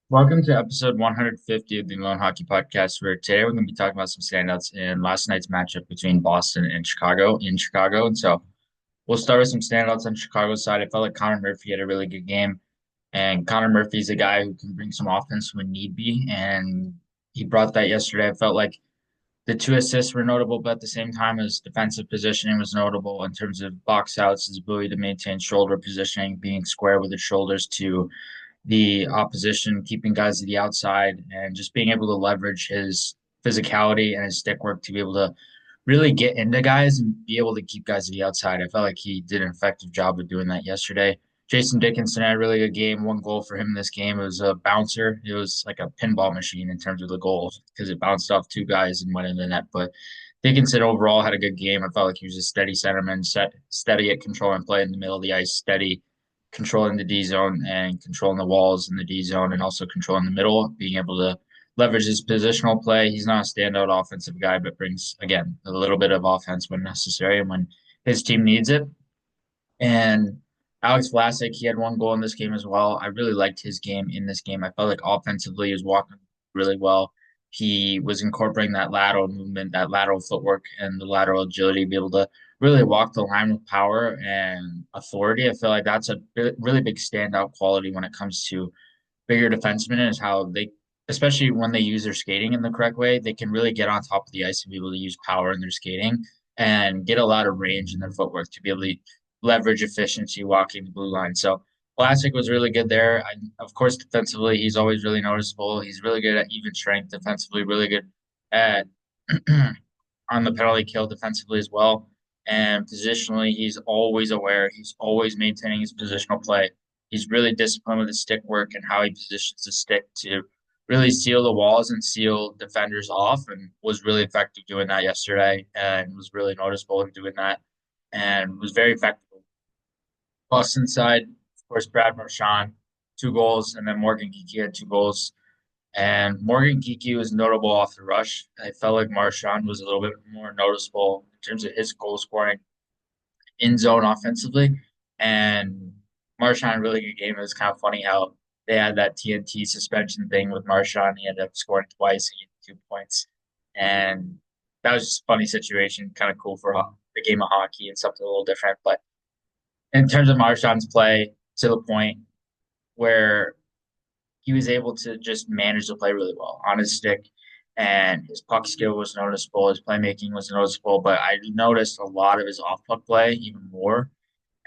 Welcome to episode 150 of the Loane Hockey Podcast, where today we're going to be talking about some standouts in last night's matchup between Boston and Chicago in Chicago. And so we'll start with some standouts on Chicago's side. I felt like Connor Murphy had a really good game, and Connor Murphy's a guy who can bring some offense when need be, and he brought that yesterday. I felt like the two assists were notable, but at the same time, his defensive positioning was notable in terms of box outs, his ability to maintain shoulder positioning, being square with his shoulders to the opposition, keeping guys to the outside, and just being able to leverage his physicality and his stick work to be able to really get into guys and be able to keep guys to the outside. I felt like he did an effective job of doing that yesterday. Jason Dickinson had a really good game. One goal for him in this game. It was a bouncer. It was like a pinball machine in terms of the goals because it bounced off two guys and went in the net. But Dickinson overall had a good game. I felt like he was a steady centerman, steady at controlling play in the middle of the ice, steady controlling the D zone and controlling the walls in the D zone and also controlling the middle, being able to leverage his positional play. He's not a standout offensive guy, but brings, again, a little bit of offense when necessary and when his team needs it. And Alex Vlasic, he had one goal in this game as well. I really liked his game in this game. I felt like offensively he was walking really well. He was incorporating that lateral movement, that lateral footwork, and the lateral agility to be able to really walk the line with power and authority. I feel like that's a really big standout quality when it comes to bigger defensemen is how they, especially when they use their skating in the correct way, they can really get on top of the ice and be able to use power in their skating and get a lot of range in their footwork to be able to leverage efficiency walking the blue line. So Vlasic was really good there. Of course, defensively, he's always really noticeable. He's really good at even strength defensively, really good at on the penalty kill defensively as well. And positionally, he's always aware. He's always maintaining his positional play. He's really disciplined with his stick work and how he positions the stick to really seal the walls and seal defenders off, and was really effective doing that yesterday and was really noticeable in doing that and was very effective. Boston side, of course, Brad Marchand, 2 goals, and then Morgan Geekie had 2 goals. And Morgan Geekie was notable off the rush. I felt like Marchand was a little bit more noticeable in terms of his goal scoring in zone offensively. And Marchand had a really good game. It was kind of funny how they had that TNT suspension thing with Marchand. He ended up scoring twice and getting 2 points. And that was just a funny situation, kind of cool for the game of hockey and something a little different. But in terms of Marchand's play, to the point where he was able to just manage the play really well on his stick, and his puck skill was noticeable. His playmaking was noticeable, but I noticed a lot of his off puck play even more,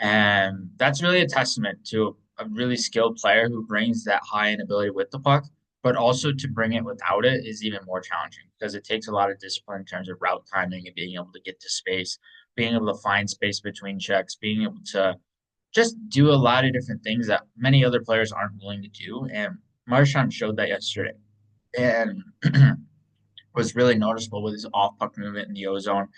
and that's really a testament to a really skilled player who brings that high end ability with the puck. But also to bring it without it is even more challenging because it takes a lot of discipline in terms of route timing and being able to get to space, being able to find space between checks, being able to just do a lot of different things that many other players aren't willing to do. And Marchand showed that yesterday and was really noticeable with his off puck movement in the ozone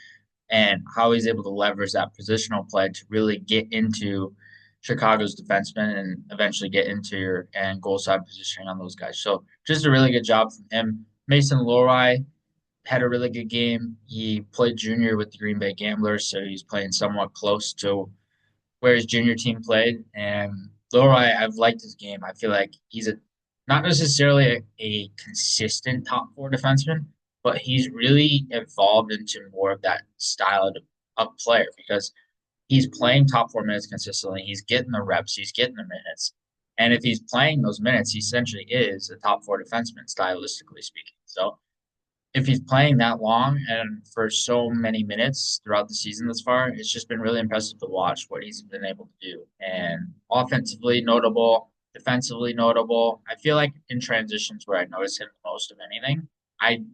and how he's able to leverage that positional play to really get into Chicago's defensemen and eventually get into your and goal side positioning on those guys. So just a really good job from him. Mason Lohrei had a really good game. He played junior with the Green Bay Gamblers, so he's playing somewhat close to where his junior team played. And Lohrei, I've liked his game. I feel like he's a not necessarily a consistent top 4 defenseman, but he's really evolved into more of that style of player because he's playing top 4 minutes consistently. He's getting the reps, he's getting the minutes. And if he's playing those minutes, he essentially is a top 4 defenseman, stylistically speaking. So if he's playing that long and for so many minutes throughout the season thus far, it's just been really impressive to watch what he's been able to do. And offensively notable, defensively notable. I feel like in transitions where I notice him the most of anything. I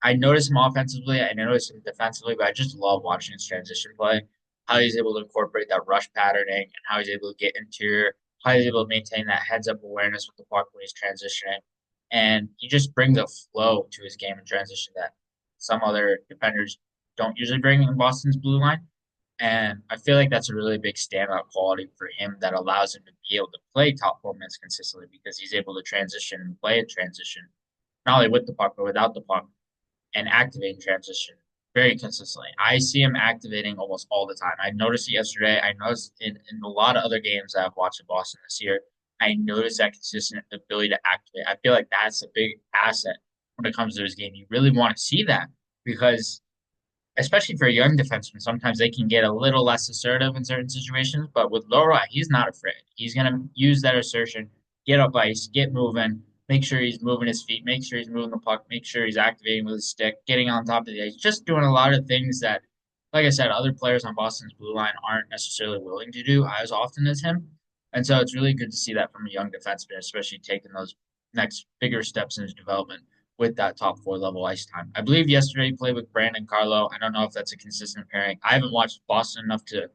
I notice him offensively, I notice him defensively, but I just love watching his transition play. How he's able to incorporate that rush patterning and how he's able to get interior, how he's able to maintain that heads up awareness with the puck when he's transitioning. And he just brings a flow to his game in transition that some other defenders don't usually bring in Boston's blue line. And I feel like that's a really big standout quality for him that allows him to be able to play top 4 minutes consistently because he's able to transition and play a transition, not only with the puck, but without the puck and activating transition very consistently. I see him activating almost all the time. I noticed it yesterday. I noticed in a lot of other games that I've watched in Boston this year. I noticed that consistent ability to activate. I feel like that's a big asset when it comes to this game. You really want to see that because especially for a young defenseman, sometimes they can get a little less assertive in certain situations. But with Lora, he's not afraid. He's going to use that assertion, get up ice, get moving, make sure he's moving his feet, make sure he's moving the puck, make sure he's activating with his stick, getting on top of the ice, just doing a lot of things that, like I said, other players on Boston's blue line aren't necessarily willing to do as often as him. And so it's really good to see that from a young defenseman, especially taking those next bigger steps in his development with that top four level ice time. I believe yesterday he played with Brandon Carlo. I don't know if that's a consistent pairing. I haven't watched Boston enough to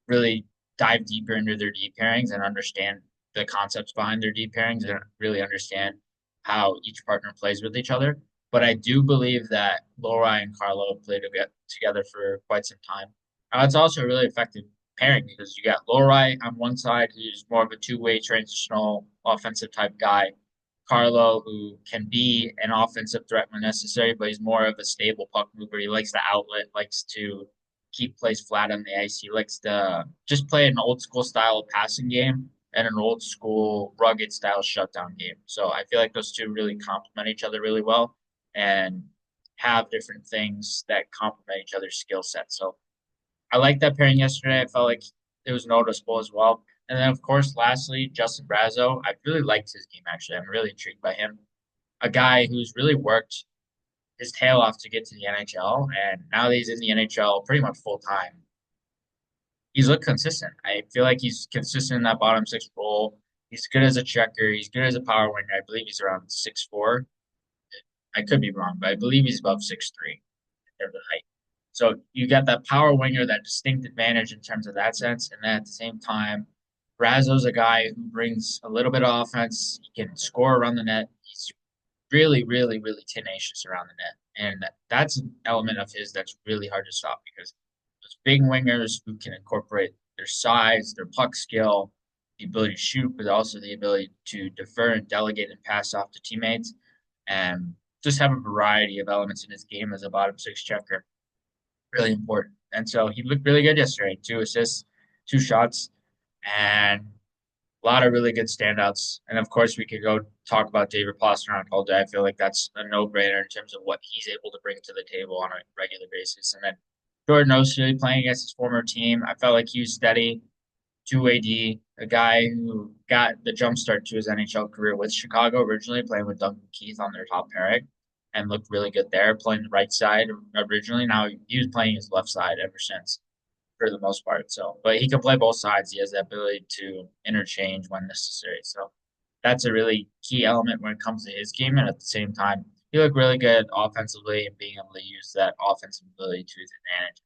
really dive deeper into their deep pairings and understand the concepts behind their deep pairings and really understand how each partner plays with each other. But I do believe that Lori and Carlo played together for quite some time. It's also a really effective pairing because you got Lori on one side, who's more of a two-way transitional offensive type guy, Carlo, who can be an offensive threat when necessary, but he's more of a stable puck mover. He likes the outlet, likes to keep plays flat on the ice. He likes to just play an old school style of passing game and an old school rugged style shutdown game. So I feel like those two really complement each other really well and have different things that complement each other's skill set. So I liked that pairing yesterday. I felt like it was noticeable as well. And then, of course, lastly, Justin Brazo. I really liked his game, actually. I'm really intrigued by him. A guy who's really worked his tail off to get to the NHL, and now that he's in the NHL pretty much full time, he's looked consistent. I feel like he's consistent in that bottom six role. He's good as a checker. He's good as a power winger. I believe he's around 6'4". I could be wrong, but I believe he's above 6'3" in terms of height. So you got that power winger, that distinct advantage in terms of that sense, and then at the same time, Brazo's a guy who brings a little bit of offense. He can score around the net. He's really, really, really tenacious around the net, and that's an element of his that's really hard to stop because those big wingers who can incorporate their size, their puck skill, the ability to shoot, but also the ability to defer and delegate and pass off to teammates, and just have a variety of elements in his game as a bottom six checker really important. And so he looked really good yesterday. 2 assists, 2 shots, and a lot of really good standouts. And of course, we could go talk about David Pastrnak all day. I feel like that's a no-brainer in terms of what he's able to bring to the table on a regular basis. And then Jordan O'Shea playing against his former team, I felt like he was steady, 2AD, a guy who got the jump start to his NHL career with Chicago originally, playing with Duncan Keith on their top pairing, and looked really good there, playing the right side originally. Now he was playing his left side ever since for the most part. So, but he can play both sides. He has the ability to interchange when necessary. So that's a really key element when it comes to his game. And at the same time, he looked really good offensively and being able to use that offensive ability to his advantage.